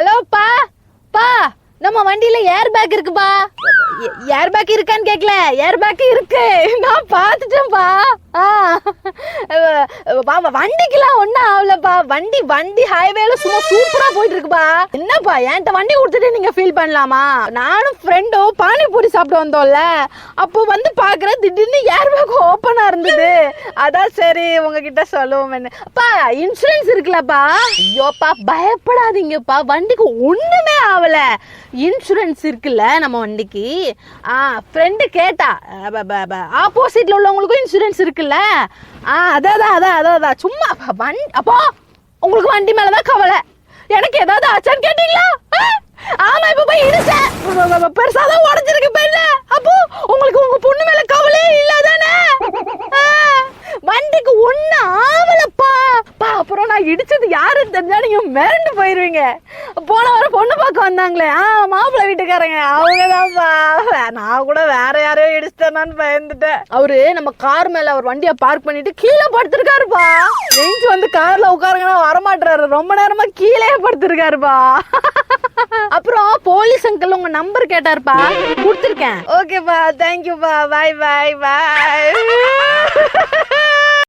Hello பா பா, நம்ம வண்டியில ஏர் பேக் இருக்குப்பா. ஏர் பேக் இருக்கான்னு கேக்கல, ஏர் பேக் இருக்கு, நான் பாத்துட்டேன்ப்பா. வண்டிக்கெல்லாம் ஒன்னும் ஆகலப்பா. வண்டி வண்டி ஹைவேல சும்மா சூப்பரா போயிட்டு இருக்குப்பா. என்னப்பா என்கிட்ட வண்டி கொடுத்துட்டு நீங்க ஃபீல் பண்ணலாமா? நானும் ஃப்ரெண்டும் பானிபூரி சாப்பிட்டு வந்தோம்ல, அப்போ வந்து பாக்குறேன் திடீர்னு ஏர் பேக் ஓப்பனா இருந்தது. அதான் சரி உங்ககிட்ட சொல்லுவோம். அப்பா இன்சூரன்ஸ் இருக்குல்லப்பா? ஐயோப்பா பயப்படாதீங்கப்பா, வண்டிக்கு ஒண்ணுமே ஆகல. இன்சூரன்ஸ் இருக்குல்ல நம்ம வண்டிக்கு. ஃப்ரெண்டு கேட்டா, ஆப்போசிட்ல உள்ளவங்களுக்கும் இன்சூரன்ஸ் இருக்குல்ல. அதான் சும்மா அப்போ உங்களுக்கு வண்டி மேலதான் கவலை, எனக்கு ஏதாவது ஆச்சான்னு கேட்டீங்களா? ஆமா, இப்ப போய் இடிச்சேன், பெருசாதான் உடஞ்சிருக்கு பெண்ண. அப்போ உங்களுக்கு உங்க பொண்ணு மேல கவலையே இல்லதானே? வண்டிக்கு ஒண்ணு ஆவலப்பா. அப்புறம் நான் இடிச்சது யாருன்னு தெரிஞ்சா நீங்க மிரண்டு போயிருவீங்க. போன வாரம் பொண்ணு பார்க்க வந்தாங்களே, மாப்பிள்ளை வீட்டுக்காரங்க, அவங்கதான்ப்பா. நான் கூட வேற யாரையோ இடிச்சிட்டேனான்னு பயந்துட்டேன். அவரு நம்ம கார் மேல அவர் வண்டியை பார்க் பண்ணிட்டு கீழே படுத்திருக்காருப்பா. எஞ்சி வந்து கார்ல உட்காருங்கன்னா வரமாட்டாரு, ரொம்ப நேரமா கீழே படுத்திருக்காருப்பா. அப்புறம் போலீஸ் அங்கிள் உங்க நம்பர் கேட்டாருப்பா, கொடுத்துருக்கேன். ஓகேப்பா, தேங்க்யூப்பா, பாய் பாய் பாய்.